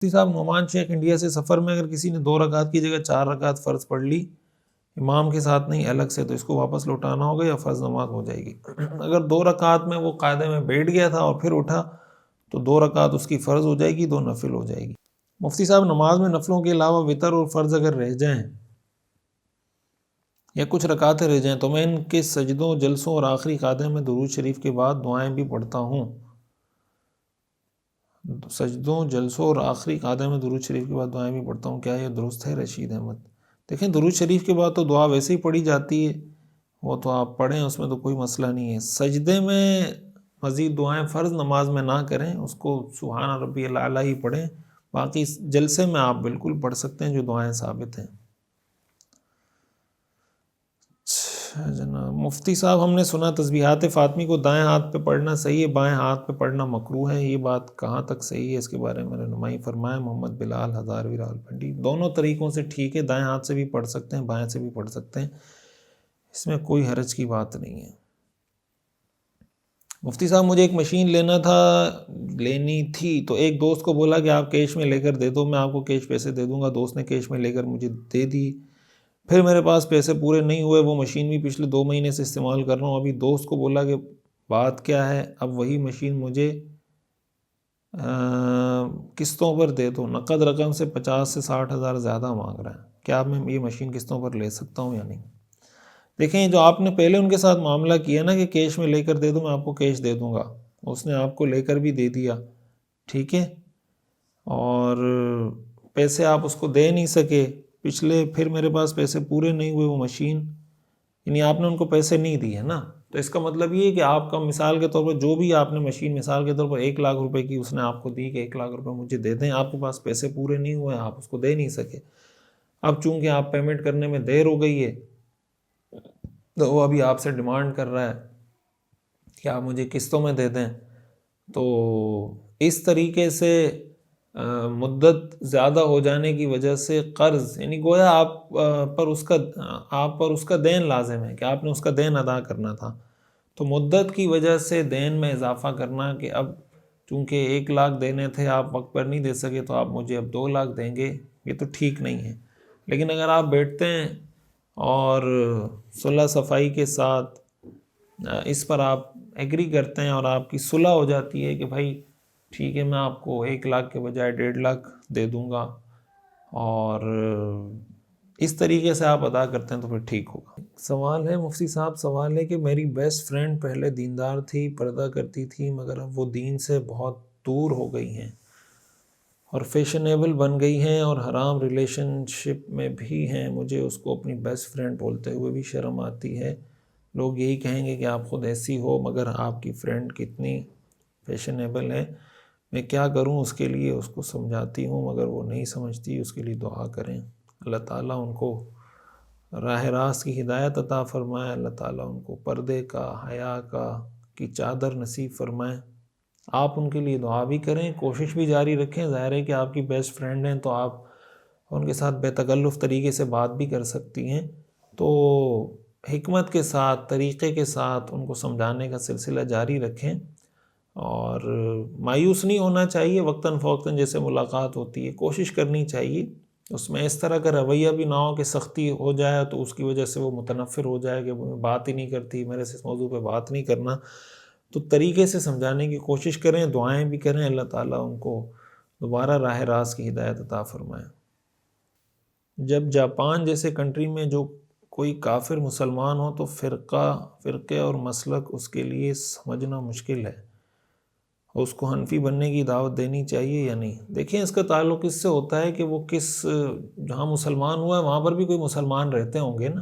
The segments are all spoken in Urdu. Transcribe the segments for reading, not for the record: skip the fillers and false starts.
مفتی صاحب، نعمان شیخ انڈیا سے سفر میں اگر کسی نے 2 رکعت کی جگہ 4 رکعت فرض پڑھ لی امام کے ساتھ نہیں الگ سے، تو اس کو واپس لوٹانا ہوگا یا فرض نماز ہو جائے گی؟ اگر 2 رکعت میں وہ قاعدے میں بیٹھ گیا تھا اور پھر اٹھا تو 2 رکعت اس کی فرض ہو جائے گی، 2 نفل ہو جائے گی۔ مفتی صاحب، نماز میں نفلوں کے علاوہ وتر اور فرض اگر رہ جائیں یا کچھ رکعتیں رہ جائیں تو میں ان کے سجدوں، جلسوں اور آخری قاعدے میں درود شریف کے بعد دعائیں بھی پڑھتا ہوں۔ سجدوں، جلسوں اور آخری قاعدے میں درود شریف کے بعد دعائیں بھی پڑھتا ہوں، کیا یہ درست ہے؟ رشید احمد۔ دیکھیں، درود شریف کے بعد تو دعا ویسے ہی پڑھی جاتی ہے، وہ تو آپ پڑھیں، اس میں تو کوئی مسئلہ نہیں ہے۔ سجدے میں مزید دعائیں فرض نماز میں نہ کریں، اس کو سبحان ربی الاعلیٰ ہی پڑھیں، باقی جلسے میں آپ بالکل پڑھ سکتے ہیں جو دعائیں ثابت ہیں۔ جناب مفتی صاحب، ہم نے سنا تسبیحات فاطمی کو دائیں ہاتھ پہ پڑھنا صحیح ہے، بائیں ہاتھ پہ پڑھنا مکروہ ہے، یہ بات کہاں تک صحیح ہے؟ اس کے بارے میں رہنمائی فرمائیں۔ محمد بلال، ہزاروی، راولپنڈی۔ دونوں طریقوں سے ٹھیک ہے، دائیں ہاتھ سے بھی پڑھ سکتے ہیں، بائیں سے بھی پڑھ سکتے ہیں، اس میں کوئی حرج کی بات نہیں ہے۔ مفتی صاحب، مجھے ایک مشین لینی تھی تو ایک دوست کو بولا کہ آپ کیش میں لے کر دے دو، میں آپ کو کیش پیسے دے دوں گا۔ دوست نے کیش میں لے کر مجھے دے دی، پھر میرے پاس پیسے پورے نہیں ہوئے، وہ مشین بھی پچھلے 2 مہینے سے استعمال کر رہا ہوں۔ ابھی دوست کو بولا کہ بات کیا ہے، اب وہی مشین مجھے قسطوں پر دے دو، نقد رقم سے 50 سے 60 ہزار زیادہ مانگ رہا ہے، کیا میں یہ مشین قسطوں پر لے سکتا ہوں یا نہیں؟ دیکھیں، جو آپ نے پہلے ان کے ساتھ معاملہ کیا نا کہ کیش میں لے کر دے دو، میں آپ کو کیش دے دوں گا، اس نے آپ کو لے کر بھی دے دیا، ٹھیک ہے، اور پیسے آپ اس کو دے نہیں سکے پچھلے، پھر میرے پاس پیسے پورے نہیں ہوئے، وہ مشین، یعنی آپ نے ان کو پیسے نہیں دیے نا، تو اس کا مطلب یہ ہے کہ آپ کا مثال کے طور پر جو بھی آپ نے مشین مثال کے طور پر 1 لاکھ روپے کی اس نے آپ کو دی کہ 1 لاکھ روپے مجھے دے دیں، آپ کے پاس پیسے پورے نہیں ہوئے، آپ اس کو دے نہیں سکے۔ اب چونکہ آپ پیمنٹ کرنے میں دیر ہو گئی ہے تو وہ ابھی آپ سے ڈیمانڈ کر رہا ہے کہ آپ مجھے قسطوں میں دے دیں، تو اس طریقے سے مدت زیادہ ہو جانے کی وجہ سے قرض، یعنی گویا آپ پر اس کا دین لازم ہے کہ آپ نے اس کا دین ادا کرنا تھا، تو مدت کی وجہ سے دین میں اضافہ کرنا کہ اب چونکہ 1 لاکھ دینے تھے آپ وقت پر نہیں دے سکے تو آپ مجھے اب 2 لاکھ دیں گے، یہ تو ٹھیک نہیں ہے۔ لیکن اگر آپ بیٹھتے ہیں اور صلح صفائی کے ساتھ اس پر آپ ایگری کرتے ہیں اور آپ کی صلح ہو جاتی ہے کہ بھائی ٹھیک ہے، میں آپ کو 1 لاکھ کے بجائے 1.5 لاکھ دے دوں گا، اور اس طریقے سے آپ ادا کرتے ہیں تو پھر ٹھیک ہوگا۔ سوال ہے مفتی صاحب، سوال ہے کہ میری بیسٹ فرینڈ پہلے دیندار تھی، پردہ کرتی تھی، مگر اب وہ دین سے بہت دور ہو گئی ہیں اور فیشنیبل بن گئی ہیں اور حرام ریلیشن شپ میں بھی ہیں۔ مجھے اس کو اپنی بیسٹ فرینڈ بولتے ہوئے بھی شرم آتی ہے، لوگ یہی کہیں گے کہ آپ خود ایسی ہو، مگر آپ کی فرینڈ کتنی فیشنیبل ہے، میں کیا کروں اس کے لیے؟ اس کو سمجھاتی ہوں مگر وہ نہیں سمجھتی، اس کے لیے دعا کریں، اللہ تعالیٰ ان کو راہ راست کی ہدایت عطا فرمائے، اللہ تعالیٰ ان کو پردے کا، حیا کی چادر نصیب فرمائے۔ آپ ان کے لیے دعا بھی کریں، کوشش بھی جاری رکھیں، ظاہر ہے کہ آپ کی بیسٹ فرینڈ ہیں تو آپ ان کے ساتھ بے تکلف طریقے سے بات بھی کر سکتی ہیں، تو حکمت کے ساتھ، طریقے کے ساتھ ان کو سمجھانے کا سلسلہ جاری رکھیں، اور مایوس نہیں ہونا چاہیے وقتاً فوقتاً جیسے ملاقات ہوتی ہے، کوشش کرنی چاہیے، اس میں اس طرح کا رویہ بھی نہ ہو کہ سختی ہو جائے تو اس کی وجہ سے وہ متنفر ہو جائے کہ وہ بات ہی نہیں کرتی، میرے سے اس موضوع پہ بات نہیں کرنا، تو طریقے سے سمجھانے کی کوشش کریں، دعائیں بھی کریں، اللہ تعالیٰ ان کو دوبارہ راہ راست کی ہدایت عطا فرمائے۔ جب جاپان جیسے کنٹری میں جو کوئی کافر مسلمان ہو تو فرقے اور مسلک اس کے لیے سمجھنا مشکل ہے، اس کو حنفی بننے کی دعوت دینی چاہیے یا نہیں؟ دیکھیں، اس کا تعلق اس سے ہوتا ہے کہ وہ جہاں مسلمان ہوا ہے وہاں پر بھی کوئی مسلمان رہتے ہوں گے نا،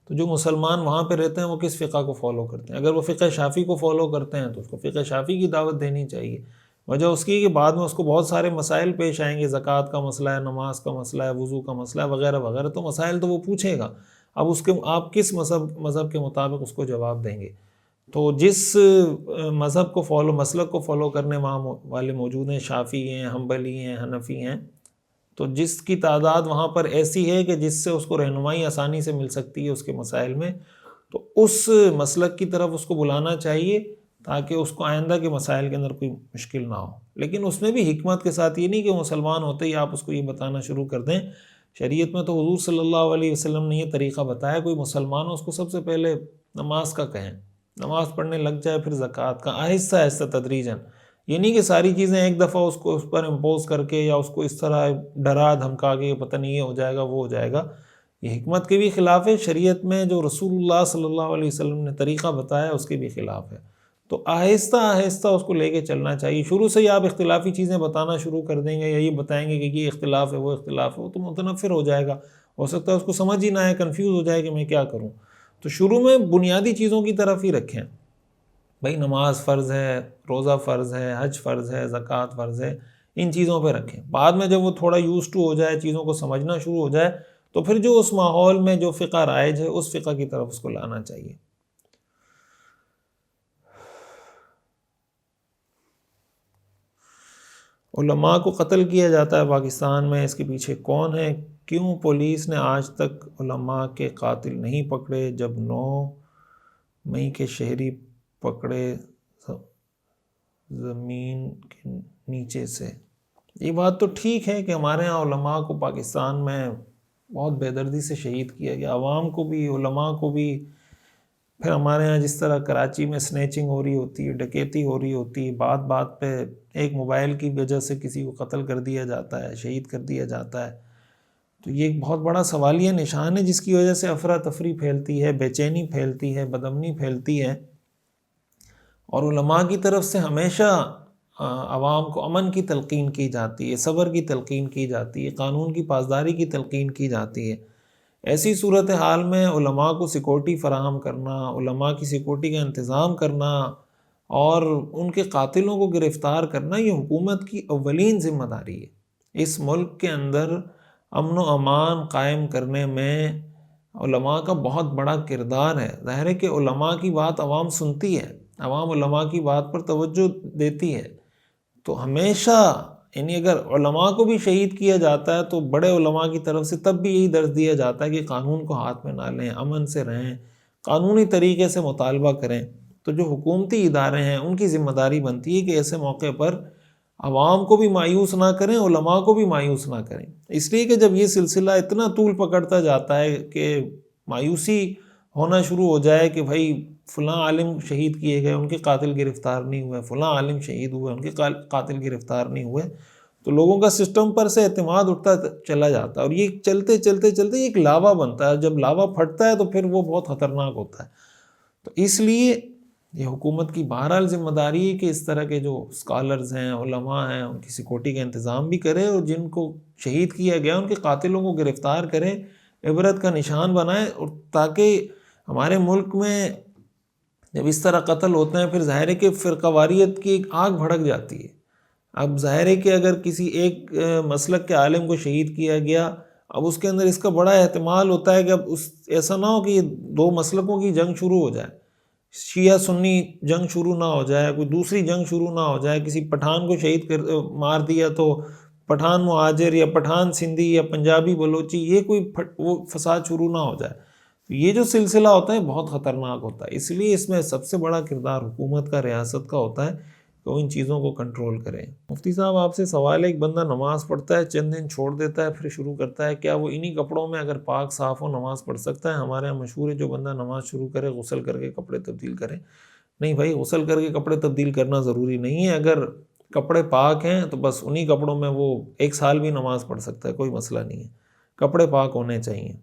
تو جو مسلمان وہاں پہ رہتے ہیں وہ کس فقہ کو فالو کرتے ہیں؟ اگر وہ فقہ شافعی کو فالو کرتے ہیں تو اس کو فقہ شافعی کی دعوت دینی چاہیے۔ وجہ اس کی کہ بعد میں اس کو بہت سارے مسائل پیش آئیں گے، زکوٰۃ کا مسئلہ ہے، نماز کا مسئلہ ہے، وضو کا مسئلہ ہے، وغیرہ وغیرہ، تو مسائل تو وہ پوچھے گا، اب آپ کس مذہب کے مطابق اس کو جواب دیں گے؟ تو جس مسلک کو فالو کرنے والے موجود ہیں، شافعی ہیں، حنبلی ہیں، حنفی ہیں، تو جس کی تعداد وہاں پر ایسی ہے کہ جس سے اس کو رہنمائی آسانی سے مل سکتی ہے اس کے مسائل میں، تو اس مسلک کی طرف اس کو بلانا چاہیے، تاکہ اس کو آئندہ کے مسائل کے اندر کوئی مشکل نہ ہو. لیکن اس میں بھی حکمت کے ساتھ، یہ نہیں کہ مسلمان ہوتے ہی آپ اس کو یہ بتانا شروع کر دیں. شریعت میں تو حضور صلی اللہ علیہ وسلم نے یہ طریقہ بتایا، کوئی مسلمان ہو اس کو سب سے پہلے نماز کا کہیں، نماز پڑھنے لگ جائے، پھر زکوٰۃ کا، آہستہ آہستہ تدریجاً. یہ نہیں کہ ساری چیزیں ایک دفعہ اس کو اس پر امپوز کر کے یا اس کو اس طرح ڈرا دھمکا کے پتہ نہیں یہ ہو جائے گا وہ ہو جائے گا. یہ حکمت کے بھی خلاف ہے، شریعت میں جو رسول اللہ صلی اللہ علیہ وسلم نے طریقہ بتایا اس کے بھی خلاف ہے. تو آہستہ آہستہ اس کو لے کے چلنا چاہیے. شروع سے ہی آپ اختلافی چیزیں بتانا شروع کر دیں گے یا یہ بتائیں گے کہ یہ اختلاف ہے وہ اختلاف ہے، وہ تو متنفر ہو جائے گا، ہو سکتا ہے اس کو سمجھ ہی نہ آئے، کنفیوز ہو جائے کہ میں کیا کروں. تو شروع میں بنیادی چیزوں کی طرف ہی رکھیں. بھائی نماز فرض ہے، روزہ فرض ہے، حج فرض ہے، زکوٰۃ فرض ہے، ان چیزوں پہ رکھیں. بعد میں جب وہ تھوڑا یوز ٹو ہو جائے، چیزوں کو سمجھنا شروع ہو جائے، تو پھر جو اس ماحول میں جو فقہ رائج ہے اس فقہ کی طرف اس کو لانا چاہیے. علماء کو قتل کیا جاتا ہے پاکستان میں، اس کے پیچھے کون ہے؟ کیوں پولیس نے آج تک علماء کے قاتل نہیں پکڑے، جب 9 مئی کے شہری پکڑے زمین کے نیچے سے؟ یہ بات تو ٹھیک ہے کہ ہمارے ہاں علماء کو پاکستان میں بہت بے دردی سے شہید کیا گیا، عوام کو بھی، علماء کو بھی. پھر ہمارے ہاں جس طرح کراچی میں سنیچنگ ہو رہی ہوتی ہے، ڈکیتی ہو رہی ہوتی ہے، بات بات پہ ایک موبائل کی وجہ سے کسی کو قتل کر دیا جاتا ہے، شہید کر دیا جاتا ہے. تو یہ ایک بہت بڑا سوالیہ نشان ہے جس کی وجہ سے افراتفری پھیلتی ہے، بے چینی پھیلتی ہے، بدامنی پھیلتی ہے. اور علماء کی طرف سے ہمیشہ عوام کو امن کی تلقین کی جاتی ہے، صبر کی تلقین کی جاتی ہے، قانون کی پاسداری کی تلقین کی جاتی ہے. ایسی صورتحال میں علماء کو سیکورٹی فراہم کرنا، علماء کی سیکورٹی کا انتظام کرنا اور ان کے قاتلوں کو گرفتار کرنا، یہ حکومت کی اولین ذمہ داری ہے. اس ملک کے اندر امن و امان قائم کرنے میں علماء کا بہت بڑا کردار ہے. ظاہر ہے کہ علماء کی بات عوام سنتی ہے، عوام علماء کی بات پر توجہ دیتی ہے. تو ہمیشہ یعنی اگر علماء کو بھی شہید کیا جاتا ہے تو بڑے علماء کی طرف سے تب بھی یہی درس دیا جاتا ہے کہ قانون کو ہاتھ میں نہ لیں، امن سے رہیں، قانونی طریقے سے مطالبہ کریں. تو جو حکومتی ادارے ہیں ان کی ذمہ داری بنتی ہے کہ ایسے موقع پر عوام کو بھی مایوس نہ کریں، علماء کو بھی مایوس نہ کریں. اس لیے کہ جب یہ سلسلہ اتنا طول پکڑتا جاتا ہے کہ مایوسی ہونا شروع ہو جائے کہ بھائی فلاں عالم شہید کیے گئے، ان کے قاتل گرفتار نہیں ہوئے، فلاں عالم شہید ہوئے، ان کے قاتل گرفتار نہیں ہوئے، تو لوگوں کا سسٹم پر سے اعتماد اٹھتا چلا جاتا ہے. اور یہ چلتے چلتے چلتے یہ ایک لاوا بنتا ہے. جب لاوا پھٹتا ہے تو پھر وہ بہت خطرناک ہوتا ہے. تو اس لیے یہ حکومت کی بہرحال ذمہ داری ہے کہ اس طرح کے جو اسکالرز ہیں، علماء ہیں، ان کی سیکورٹی کا انتظام بھی کرے اور جن کو شہید کیا گیا ان کے قاتلوں کو گرفتار کرے، عبرت کا نشان بنائے. اور تاکہ ہمارے ملک میں جب اس طرح قتل ہوتے ہیں پھر ظاہر ہے کہ فرقہ واریت کی ایک آگ بھڑک جاتی ہے. اب ظاہر ہے کہ اگر کسی ایک مسلک کے عالم کو شہید کیا گیا، اب اس کے اندر اس کا بڑا احتمال ہوتا ہے کہ اب ایسا نہ ہو کہ یہ 2 مسلکوں کی جنگ شروع ہو جائے، شیعہ سنی جنگ شروع نہ ہو جائے، کوئی دوسری جنگ شروع نہ ہو جائے. کسی پٹھان کو شہید مار دیا تو پٹھان مہاجر یا پٹھان سندھی یا پنجابی بلوچی، یہ کوئی وہ فساد شروع نہ ہو جائے. یہ جو سلسلہ ہوتا ہے بہت خطرناک ہوتا ہے. اس لیے اس میں سب سے بڑا کردار حکومت کا، ریاست کا ہوتا ہے کہ وہ ان چیزوں کو کنٹرول کریں. مفتی صاحب آپ سے سوال ہے، ایک بندہ نماز پڑھتا ہے، چند دن چھوڑ دیتا ہے، پھر شروع کرتا ہے، کیا وہ انہی کپڑوں میں اگر پاک صاف ہو نماز پڑھ سکتا ہے؟ ہمارے یہاں مشہور ہے جو بندہ نماز شروع کرے غسل کر کے کپڑے تبدیل کرے. نہیں بھائی، غسل کر کے کپڑے تبدیل کرنا ضروری نہیں ہے. اگر کپڑے پاک ہیں تو بس انہی کپڑوں میں وہ 1 سال بھی نماز پڑھ سکتا ہے، کوئی مسئلہ نہیں ہے. کپڑے پاک ہونے چاہیے.